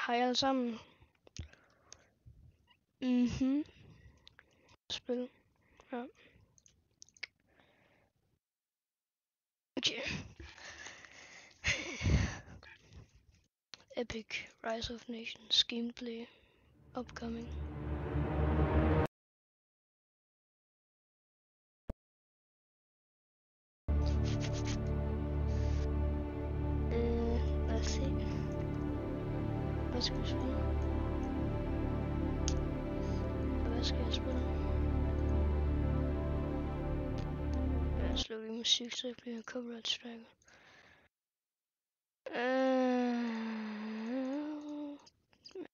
Hej alle sammen. Spil. Ja. Okay. Epic Rise of Nations gameplay upcoming. Lad os se. Hvad skal vi spille? Hvad skal jeg spille? Jeg slukker lige musik, så jeg bliver copyright striker.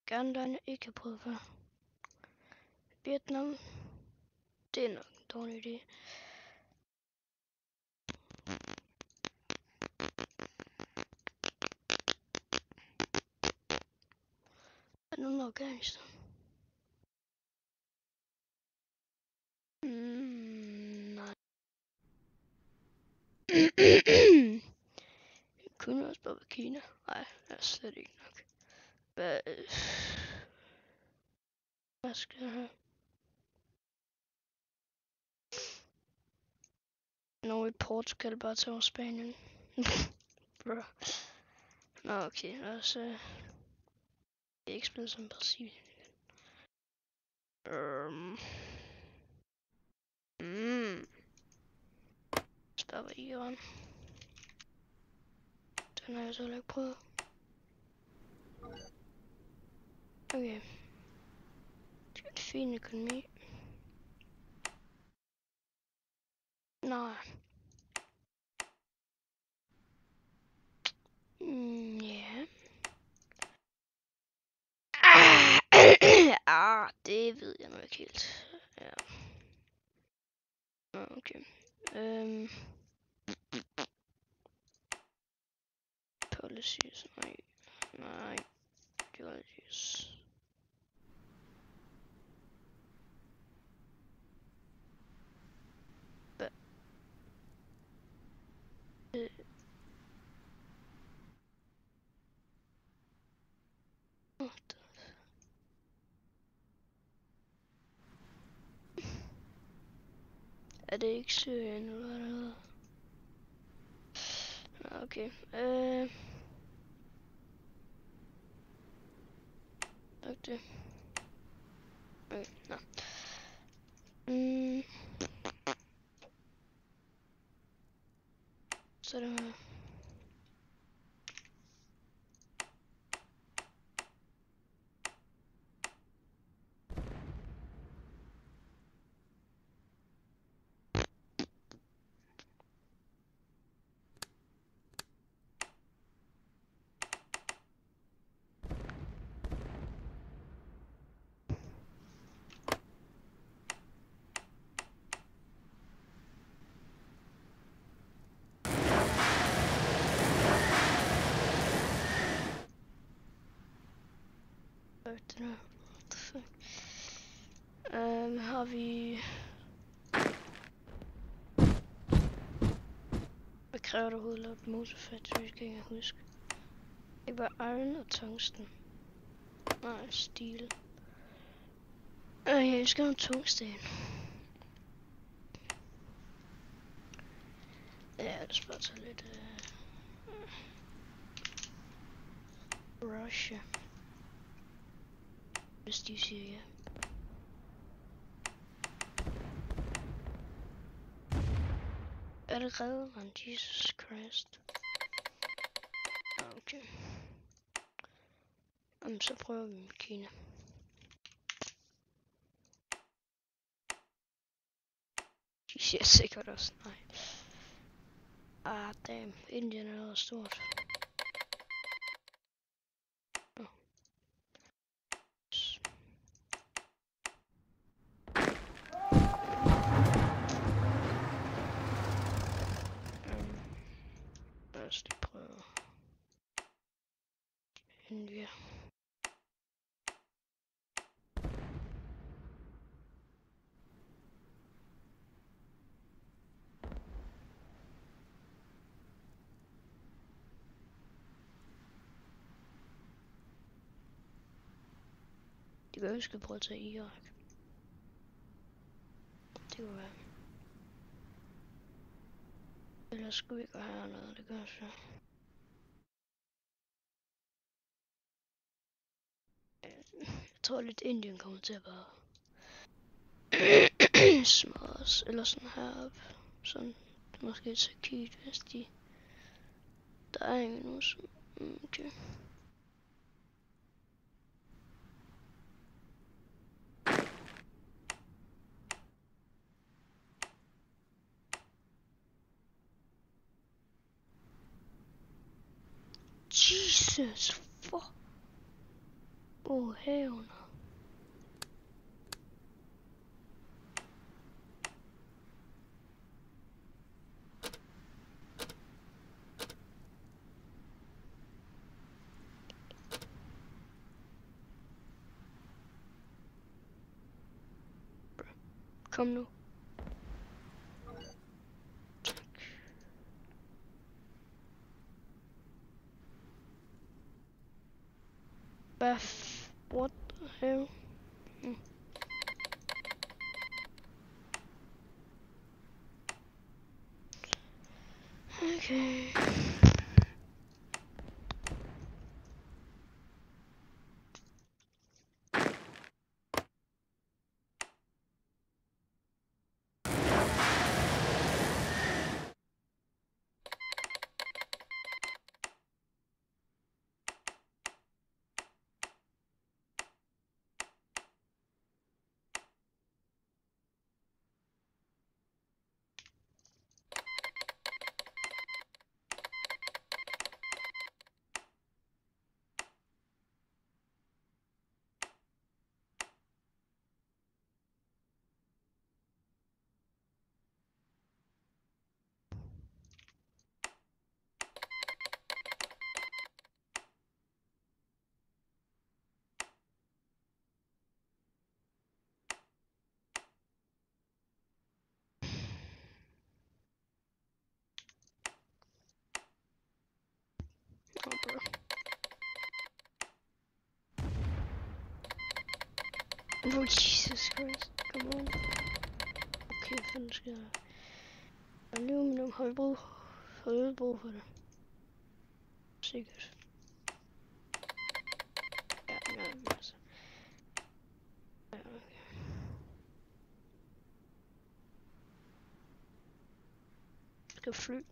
Gerne der jeg ikke har prøvet før. Vietnam. Det er nok en dårlig idé. Er det nogen Afghanistan? Nej. Jeg kunne også bare være Kina. Nej, det er slet ikke nok. Hvad skal jeg have? Nå, i Portugal bare til over Spanien. Bro. Nå, okay. Lad os ikke spille som Brasilien. Stopper Iran. Den har jeg så ikke prøvet. Okay. Det er en fin økonomi. Nej. Ja. Det ved jeg nok ikke helt. Ja. Okay. Policies. Nej. Policies. Er det ikke Syrien, eller hvad det hedder? Okay. Nok det. Okay, nå. Så det her. What the fuck? Har vi... Hvad kræver der overhovedet lavet motorfat? Det kan jeg ikke huske. Det var iron og tungsten. Nej, steel. Jeg skal have en tungsten. Ja, det skal bare tage lidt... Russia. Hvis de siger ja. Er det reddet, man? Jesus Christ. Okay. Så prøver vi med Kina. De siger sikkert også nej. Damn. Indien er noget stort. Lad os lige prøve. India. Det gør, vi skal prøve at tage Irak. Det kunne være. Ellers skulle vi ikke have noget, det gør så. Jeg tror lidt Indien kommer til at bare smadres, eller sådan heroppe. Sådan, måske Tyrkiet, hvis de... Der er ingen nu, som... Okay. Jesus, fuck. Åh, haven. Kom nu. Tak. What the hell? Okay. Oh, bro. Oh, Jesus Christ. Come on. Okay, fanden skal jeg... Aluminium har vi brug for det. Sikkert. Ja, altså. Ja, okay. Skal fly.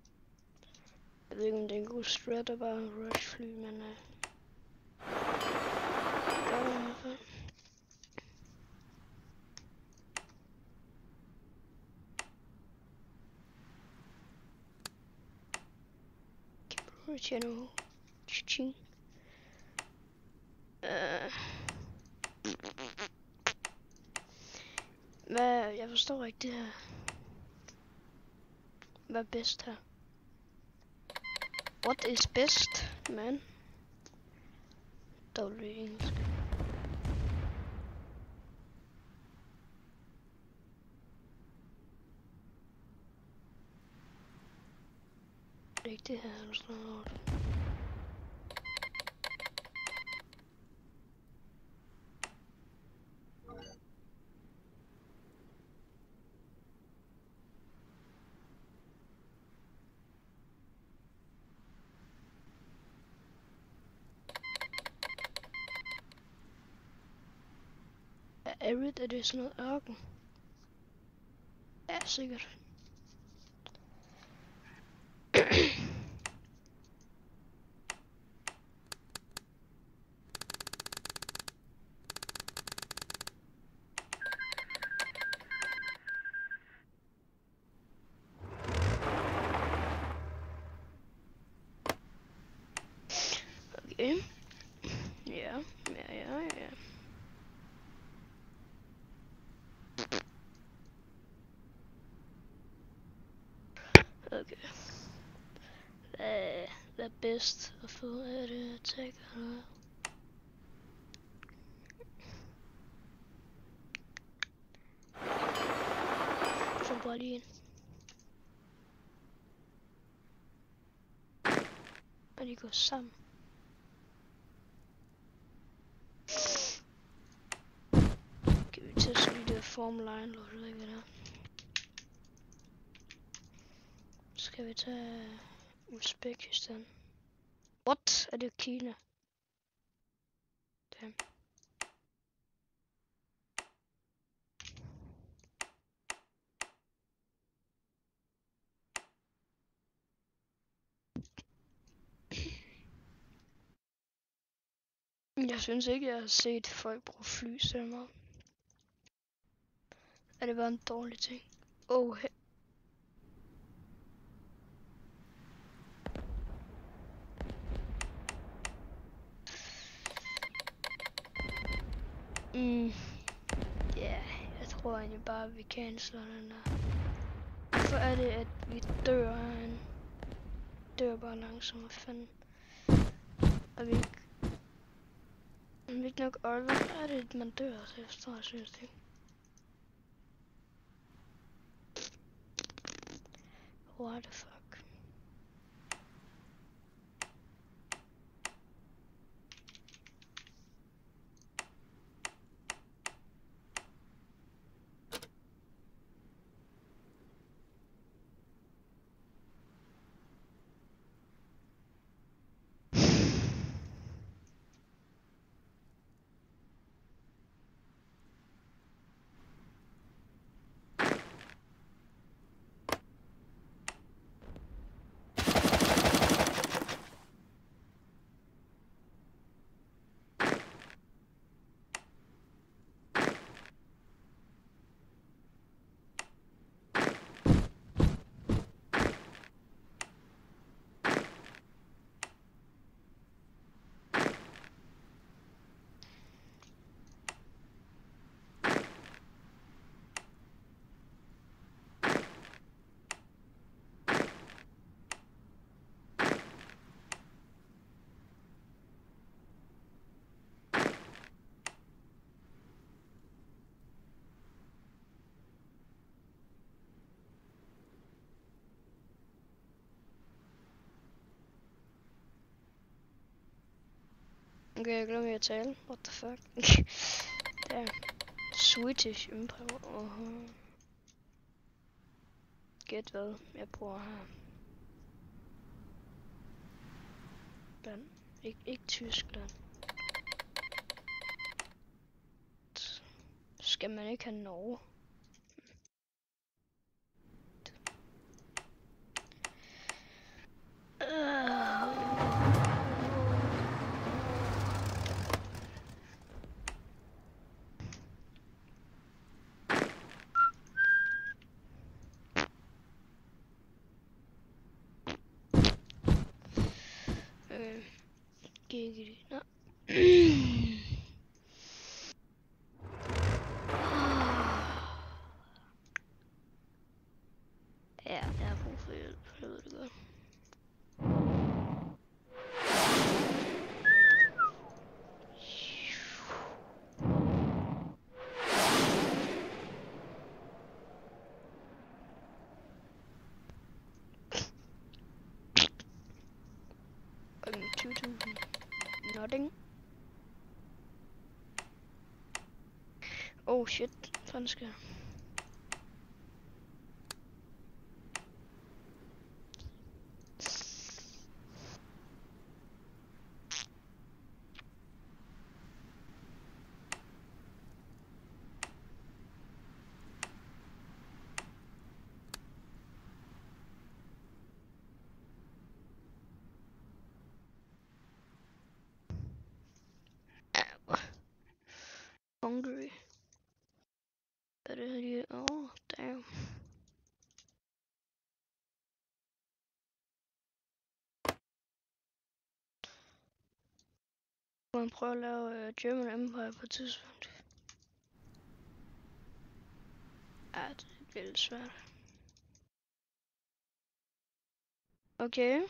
Jeg ved ikke, om det er en god strat at bare rush fly, men... det gør det i hvert fald. Channel. Ching. Hvad? Jeg forstår ikke det her. Hvad er bedst her? What is best, man? Dårlig engelsk. Det er ikke det her, du snakker om. Arid, er det sådan noget ørken? Ja, sikkert. Okay. Ja. Okay. Hvad er bedst at få? Er det attack eller hvad? Så bare lige ind. Og de går sammen. Formel 1, eller hvad det er. Skal vi tage Uzbekistan? What? Er det Kina? Damn. Jeg synes ikke, jeg har set folk bruge fly så meget. Er det bare en dårlig ting? Oh, ja, jeg tror egentlig bare, at vi canceler den der. Hvorfor er det, at vi dør herinde? Dør bare langsomt, hvad fanden? Er vi ikke nok øje? Hvad er det, man dør? Så jeg forstår, jeg synes det ikke. What the fuck? Okay, jeg glemmer at tale. What the fuck? Der. Swedish Empire. Gæt hvad jeg bruger her. Land. Ikke Tyskland. Skal man ikke have Norge? Giggity. No. Ja, jeg har brug for hjælp. Jeg ved det godt. Okay, 2000. Nothing. Oh shit, fanden skal jeg? Hungry. Er det lige? Oh, damn. Man prøver at lave German Empire på et tidspunkt. Ja, det bliver lidt svært. Okay.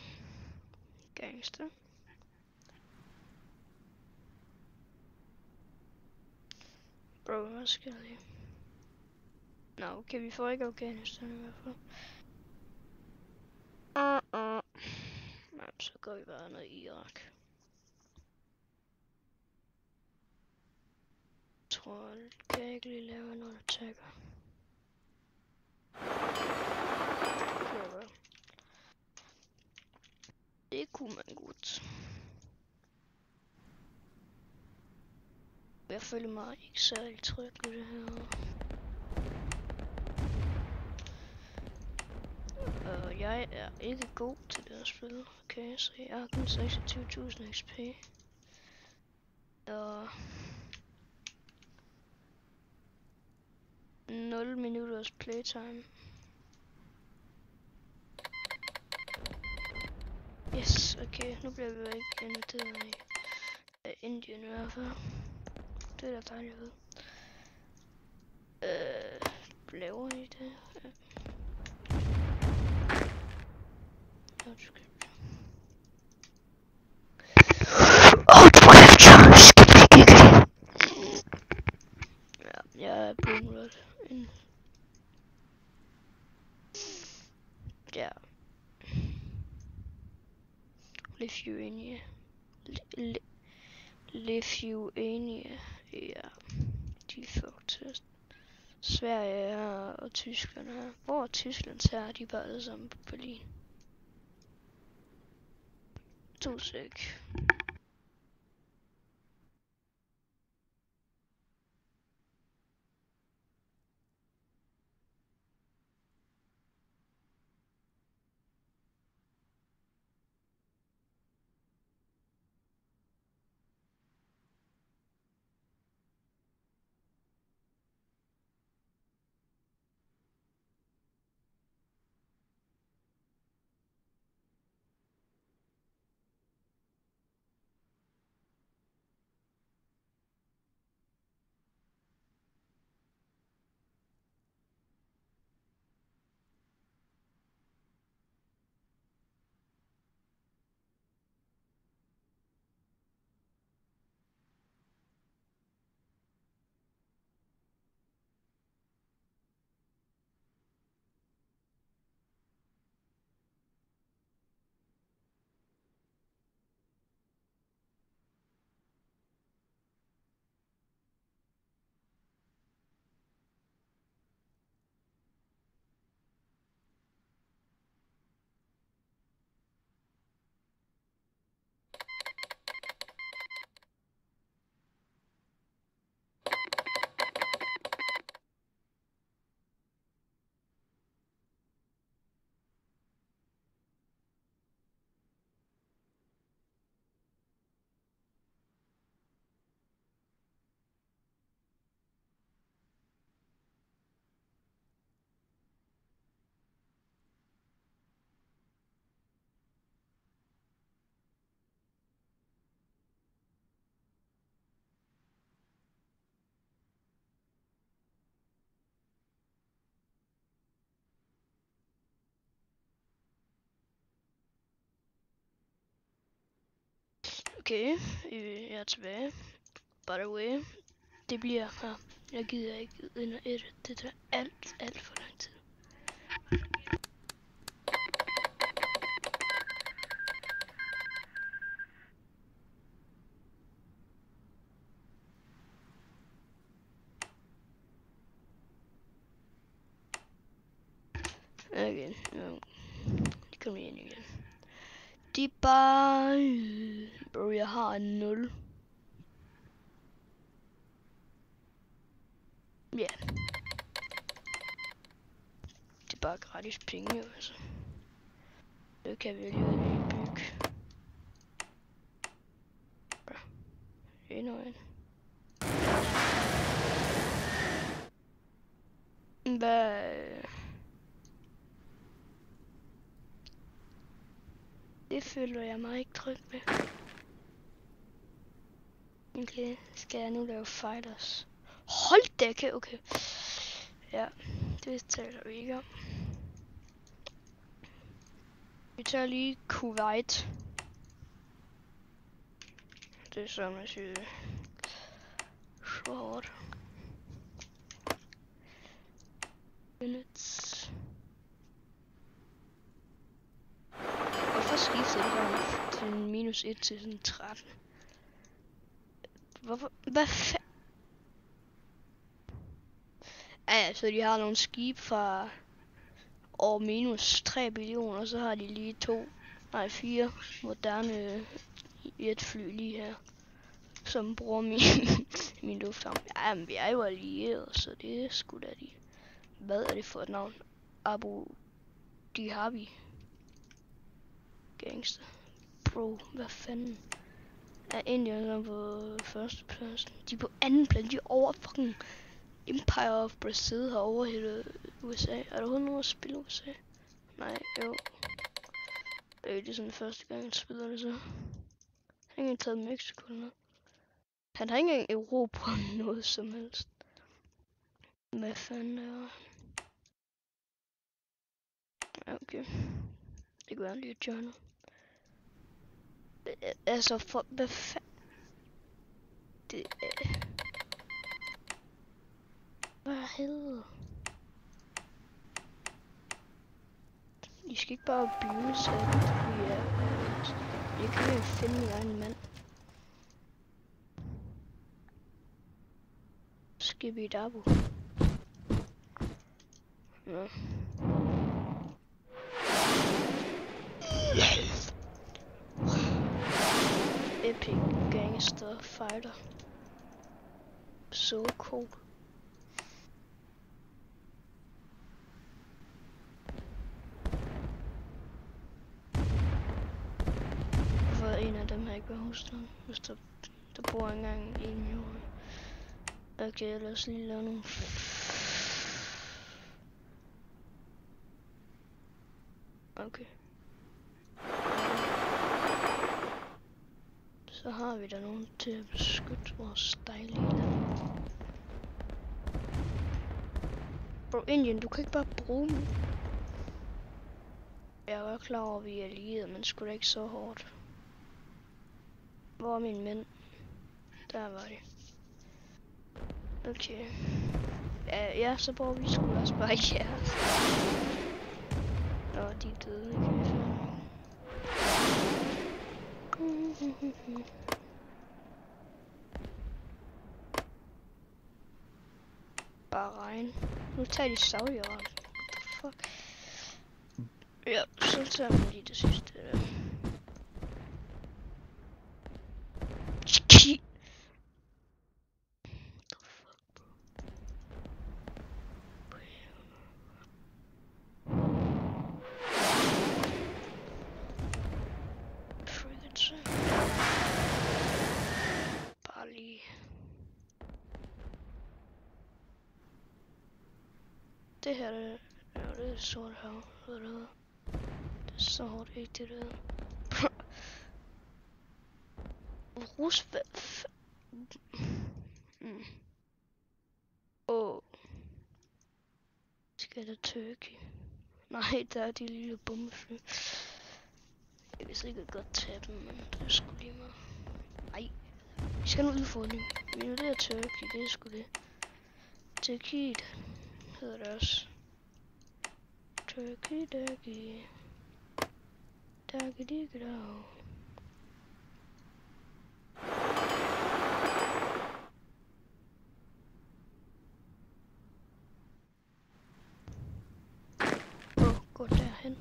Gangster. Bro, hvad skal jeg lige? Nå, okay, vi får ikke Afghanistan i hvert fald. Så går vi bare ned i Irak. Jeg kan jeg ikke lige lave noget attacker? Det kunne man godt. Jeg føler mig ikke særlig tryg ved det her. Jeg er ikke god til det her spil. Okay, så jeg har kun 26.000 XP. Og 0 minutters playtime. Yes, okay, nu bliver vi jo ikke inviteret af Indien i hvert fald. Det er da dejligt ved. Laver I det? Ja. Ja, jeg er blevet ind. Ja. Lithuania. Lithuania. Ja. De er fucked. Sverige her og Tyskland her. Hvor er Tyskland her? De er bare alle sammen på Berlin. 2 sek. Okay, jeg er tilbage. By the way, det bliver her. Jeg gider ikke ind og edit. Det tager alt for lang tid. Okay, det kommer ind igen. De er bare... Bro, jeg har en 0. Ja. Yeah. Det er bare gratis penge, altså. Det kan vi alligevel bygge. Endnu en. Hvad? Det føler jeg mig ikke tryg ved. Okay, skal jeg nu lave fighters? Hold da, okay. Ja, det taler vi ikke om. Vi tager lige Kuwait. Det er så, man siger. Short. Minutes. Hvorfor skifter det bare til minus 1 til sådan 13? Hvorfor? Hvad Så de har nogle skib fra over minus 3 billioner, og så har de lige 4 moderne jetfly lige her, som bruger min lufthavn. Ja, men vi er jo allierede, så det er sgu da de. Hvad er det for et navn? Abu Dhabi. Gangster. Bro, hvad fanden? Er Indien på første plads? De er på anden plads. De er over fucking Empire of Brazil har overhældet USA. Er der overhovedet nogen at spille USA? Nej, jo. Det er sådan første gang, han spiller det så. Han har ikke engang taget Mexico eller noget. Han har ikke engang Europa noget som helst. Hvad fanden er det? Okay. Det gør han lige at joine. Altså, for hvad fanden? Det hvad helvede? I skal ikke bare abuse af det, fordi jeg kan jo finde min egen mand. Skibidabo. Nå. Epic gangster fighter. So cool. Hvorfor en af dem her ikke ved husstand, hvis der bor engang en million? Okay, lad os lige lave nogle. Okay. Så har vi da nogen til at beskytte vores dejlige land. Bro, Indien, du kan ikke bare bruge dem. Jeg var klar over, at vi er allierede, men sgu da ikke så hårdt. Hvor er mine mænd? Der var de. Okay. Ja, så bruger vi sgu også bare jeres. Nå, de er døde, ikke? Bahrain. Nu tager de Saudi-Arabien. What the fuck? Ja, så tager man lige det sidste der. Det her, det er sort hav, hvad det hedder. Det er så hårdt ikke det der. Roosevelt. Skal der Turkey? Nej, der er de lille bombefly. Jeg kan sikkert godt tage dem, men det er sgu lige meget. Ej, vi skal nu udfordring. Men det er Turkey, det er sgu det. Turkey hedder det også. Turkey, Turkey. Turkey, Turkey, dog. Gå derhen.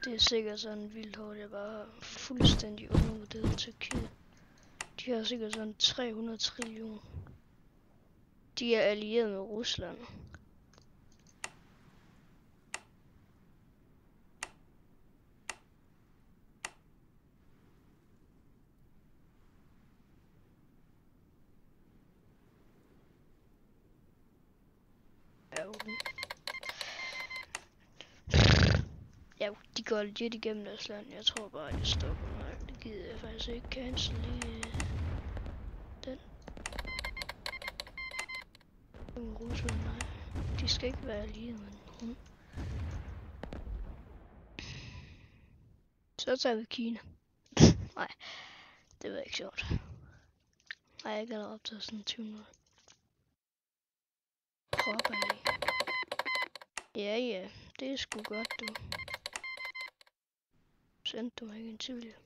Det er sikkert sådan vildt hårdt, jeg bare har fuldstændig undervurderet Tyrkiet. De har sikkert sådan 300 trillioner. De er allieret med Rusland. Ja, de går lidt igennem deres land. Jeg tror bare, at jeg stopper mig. Det gider jeg faktisk ikke cancel lige den. Rusland, nej. De skal ikke være lige med nogen. Så tager vi Kina. Nej, det var ikke sjovt. Nej, jeg kan optage sådan 20 minutter. Prøv lige. Ja, det er sgu godt, du. Sendte du mig ikke en tidligere?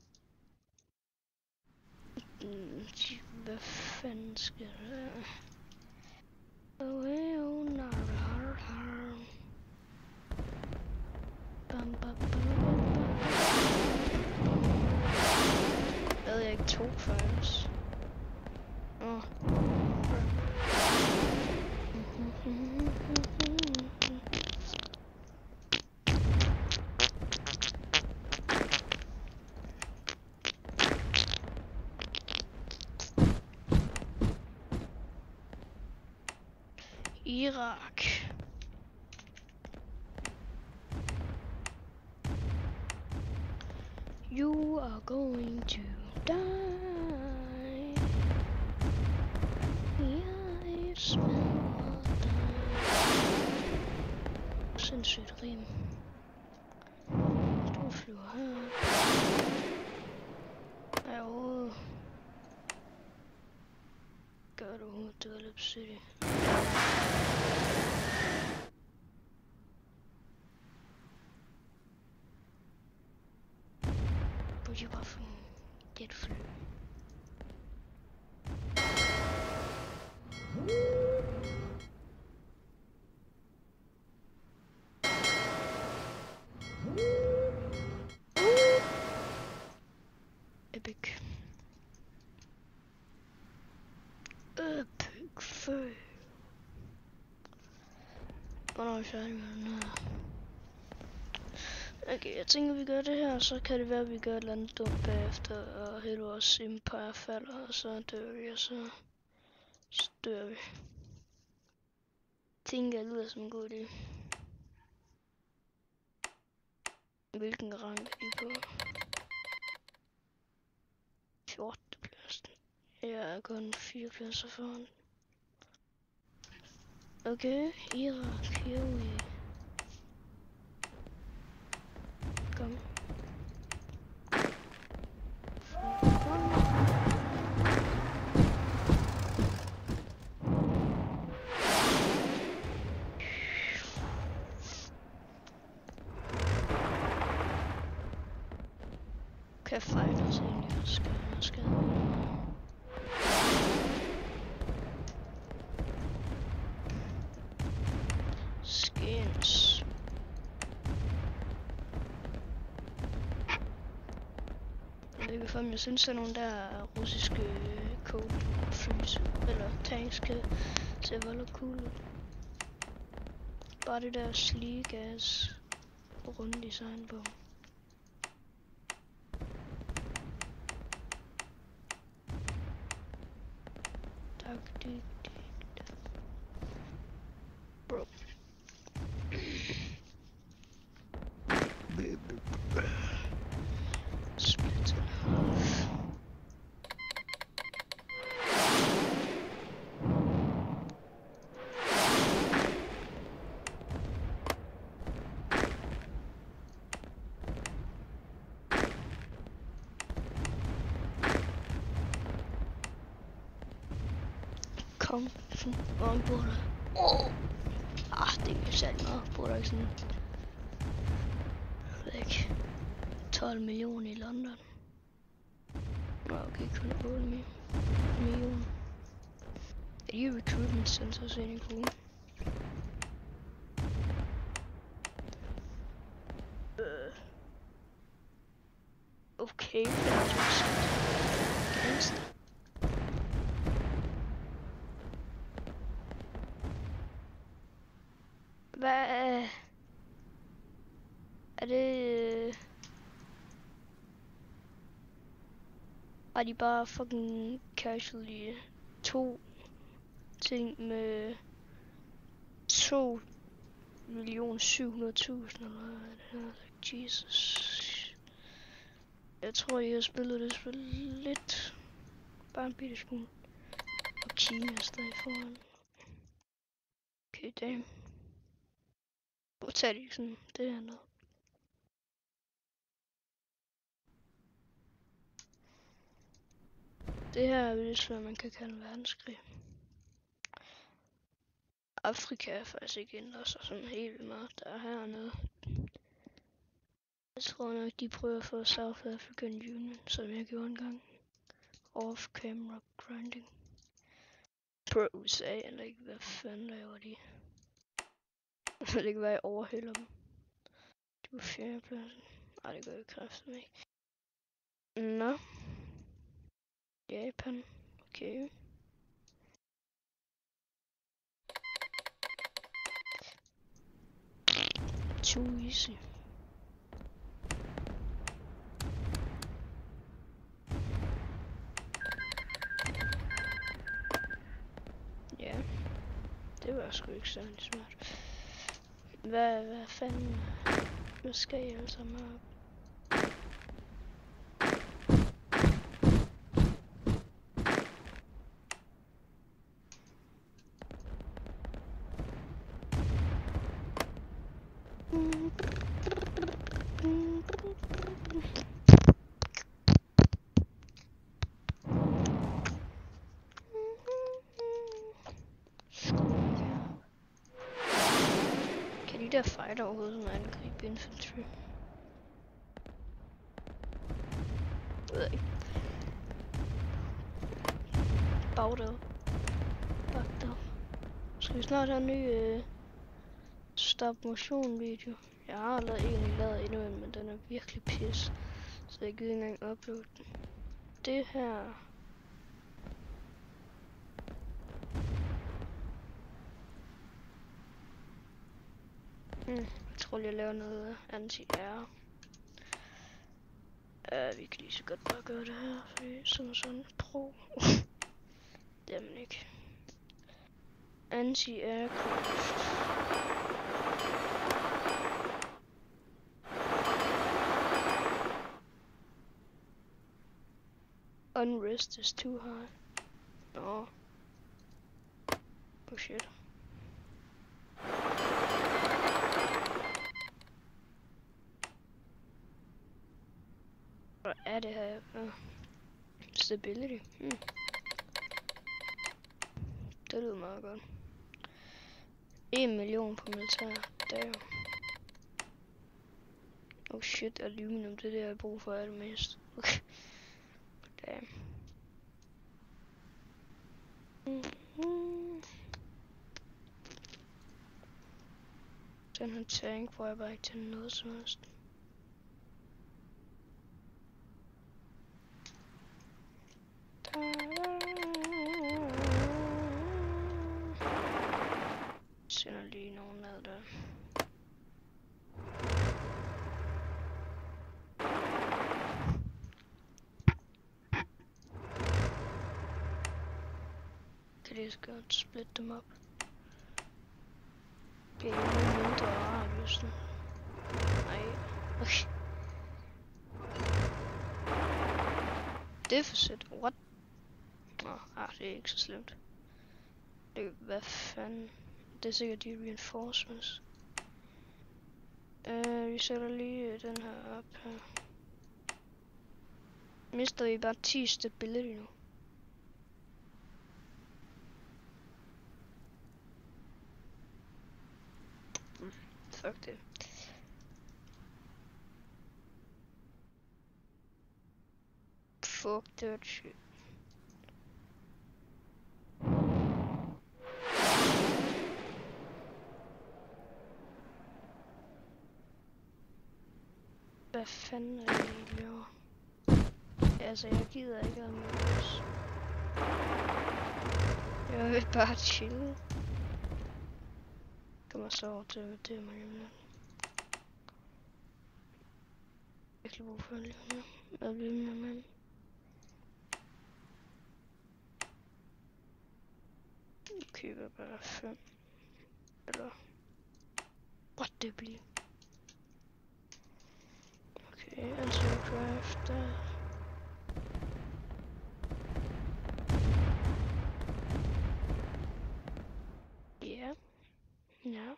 Hvad fanden skal der? Lavede jeg ikke 2 files? Åh. Irak. You are going to die. Jeg smadrer dig. Sindssygt rim. Du flyver her. Ej, overhovedet. Gør du overhovedet Develop City? Burde jeg bare få en jetfly? Epic. Epic fail. Hvornår er vi færdige med den her? Okay, jeg tænker vi gør det her, så kan det være at vi gør et eller andet dumt bagefter, og hele vores empire falder, og så dør vi, og så dør vi. Tænker jeg lyder som en god idé. Hvilken rang er de på? 14. pladsen. Jeg er kun 4 pladser foran. Okay, Irak, here we. Kom. Kan fejle os egentlig også skade. Skins. Jeg synes at nogle der russiske code-fries eller tanks kan se vold cool ud. Bare det der sleek ass runde design på. Bro. Split in half. Kom, hvor han bor der. Det er ikke særlig meget. Bor der ikke sådan, jeg ved ikke, 12 millioner i London. Nå, okay, kun 8 millioner. Er de recruitment centers egentlig gode? Okay, gangster. Hvad er det? Har de bare fucking casually 2 ting med 2.700.000 eller hvad? Jesus. Jeg tror jeg har spillet det spil lidt. Bare en bitte smule. Og Kina er stadig foran. Okay, damn. Hvor tager de sådan det her noget? Det her er vist, hvad man kan kalde en verdenskrig. Afrika er faktisk ikke ændret sig sådan helt vildt meget. Der er hernede. Jeg tror nok, de prøver at få South African Union, som jeg gjorde engang. Off-camera grinding. På USA, eller ikke, hvad fanden laver de? Jeg ved ikke, hvad jeg overhælder dem. De er på 4. pladsen. Ej, det gør jeg kraftigt ikke. Nå. Japan. Okay. Too easy. Ja. Det var sgu ikke særlig smart. Hvad fanden? Hvad skal I alle sammen have? Kan de der fighter overhovedet sådan angribe infantry? Jeg ved ikke. Bagdad. Bagdad. Skal vi snart have en ny stop motion video? Jeg har egentlig lavet endnu en, men den er virkelig pis. Så jeg gider ikke engang uploade den. Det her... Jeg tror jeg laver noget anti-air. Vi kan lige så godt bare gøre det her, fordi sådan pro. Det er man ikke. Anti-aircraft. Unrest is too high. Nå. Oh shit. Hvad er det her? Stability. Det lyder meget godt. 1 million på militær. Damn. Oh shit, aluminium, det er det jeg har brug for allermest. Okay. Damn. Den her tank bruger jeg bare ikke til noget som helst. Sender lige nogen ned der. Kan lige så godt splitte dem op. Det er endnu mindre radius nu. Nej, okay. Deficit, what? Nå, det er ikke så slemt. Det, hvad fanden? Det er sikkert de reinforcements. Vi sætter lige den her op her. Mister vi bare 10 stability nu? Fuck det. Fuck that shit. Hvad fanden er det lige laver? Altså, jeg gider ikke at mødes. Jeg vil bare chille. Kommer så over til det, man hjemme. Virkelig brug for at leve med. Hvad vil jeg med? Køber bare 5. Eller... What det bliver? Okay, altså craft der. Ja. Ja.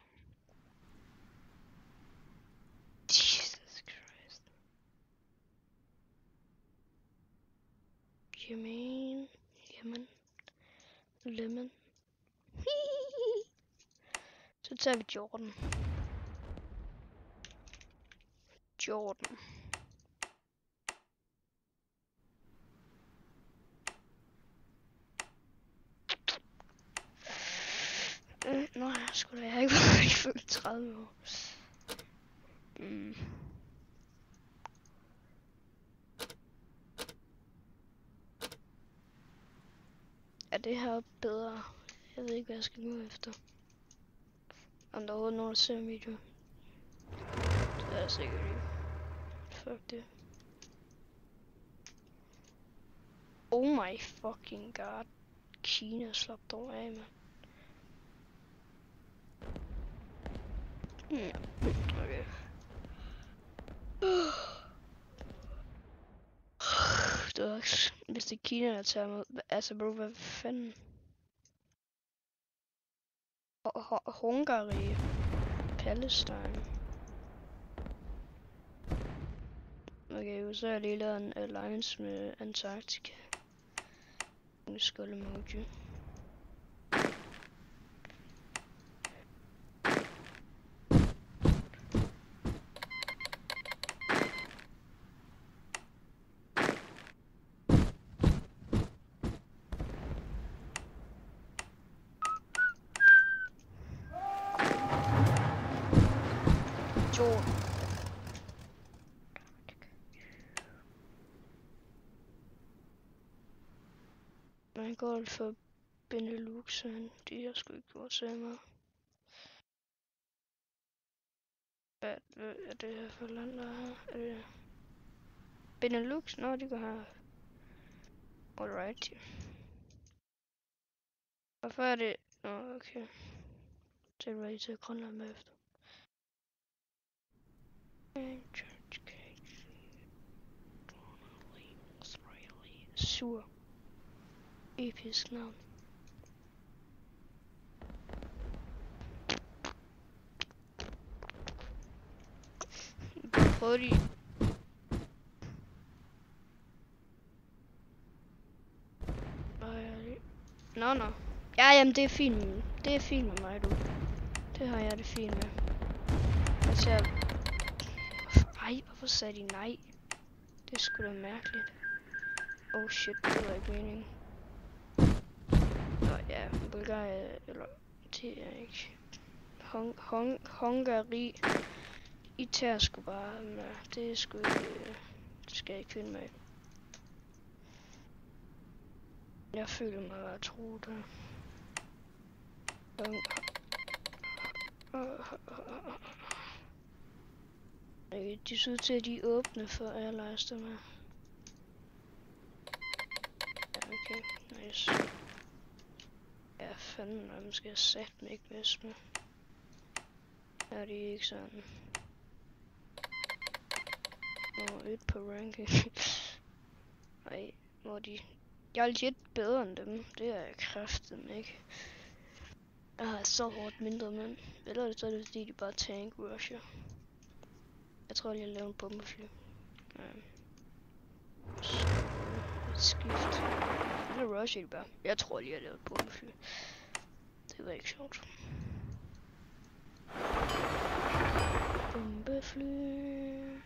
Jesus Christ. Jamen. Lemon. tager vi Jordan. Jordan. Nej, sgu da, jeg har ikke været fyldt 30 år. Er det her bedre? Jeg ved ikke, hvad jeg skal gå efter. Om der er overhovedet nogen, der ser en video. Det er sikkert ikke. Fuck det. Oh my fucking god. Kina slap dog af, mand. Okay. Det var også, hvis det er Kina, der tager med. Altså bro, hvad fanden? Hungary. Palestine. Okay, USA har lige lavet en alliance med Antarktika. En skål emoji. Man går for Benelux, de har sgu ikke gjort så meget. Hvad er det her for land, der er? Er det Benelux? Nå, de går her. Alright. Hvorfor er det? Nå, okay. Det var I til Grønland med efter. Sur. Episk navn. Prøv lige. Nå. Ja, jamen det er fint. Det er fint med mig, du. Det har jeg det fint med. Altså, ej, hvorfor sagde de nej? Det er sgu da mærkeligt. Oh shit, det var ikke meningen. Nå ja, Bulgarien, eller det er ikke. Hungary. I tager sgu bare, men det er sgu ikke, det skal jeg ikke finde mig. Jeg føler mig bare truet her. De ser ud til, at de er åbne for allies der med. Ja, okay, nice. Ja, fanden, og måske jeg sat mig ikke mest med. Ja, det er ikke sådan. Et på ranking. Nej, hvor de... Jeg er lidt bedre end dem. Det er jeg kraftedeme ikke. Jeg har så hårdt mindre mænd. Eller så er det fordi, de bare tank rusher. Jeg tror, jeg laver en bombefly. Ja. Et skift. Eller rusher de bare. Jeg tror lige, jeg lavede et bombefly. Det var ikke sjovt. Bombefly.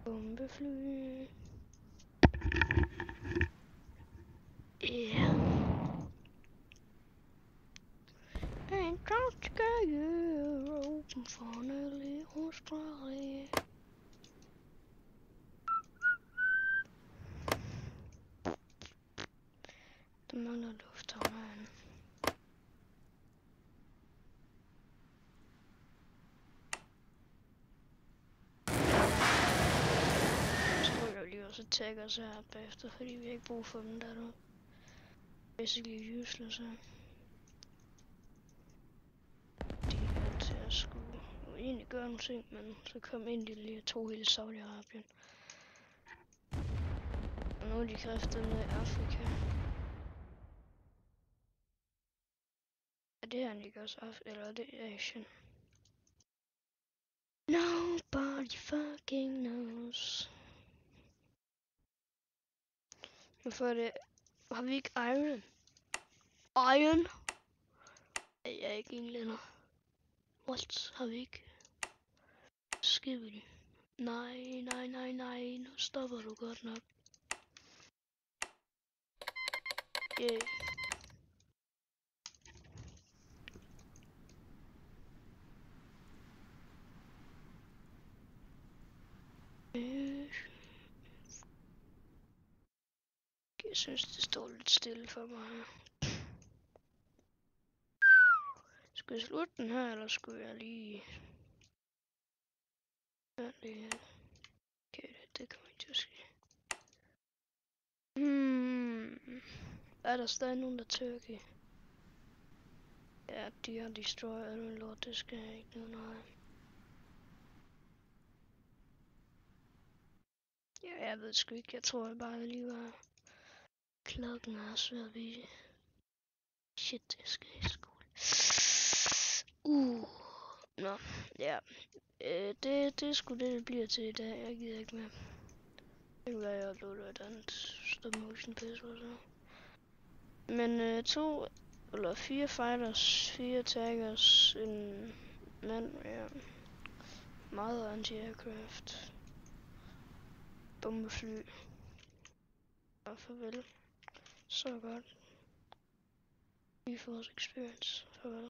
Bombefly. Yeah. And don't you go, you're open finally, Australia. Der mangler lufthavnen. Så rykker vi lige også tagger os her bagefter, fordi vi har ikke brug for dem der nu. Basically useless her. De er til at skulle egentlig gøre nogle ting, men så kom ind i lige to hele Saudi-Arabien. Og nu er de kræfter med Afrika. Er det her ikke også Afrika, eller er det Asien? Nobody fucking knows. Hvorfor er det... Har vi ikke iron? Iron. Jeg er ikke englænder. What? Har vi ikke? Skal vi? Nej. Nu stopper du godt nok. Yeah. Jeg synes, det står lidt stille for mig her. Skal jeg slutte den her, eller skulle jeg lige... Ja, det... Okay, det kommer ikke til at ske. Er der stadig nogen, der tørker? Ja, de har destroyet min lort, det skal jeg ikke noget nej. Ja, jeg ved sgu ikke, jeg tror jeg bare lige var... Klokken er svært ved... Shit, det skal i skole. Nå, ja. Det skulle det bliver til i dag, jeg gider ikke mere. Det kan være, jeg uploader et andet stop motion pis eller så. Men 2 eller 4 fighters, 4 taggers, en mand, ja. Meget anti-aircraft. Bombefly. Og farvel. Så godt. GeForce Experience. Farvel.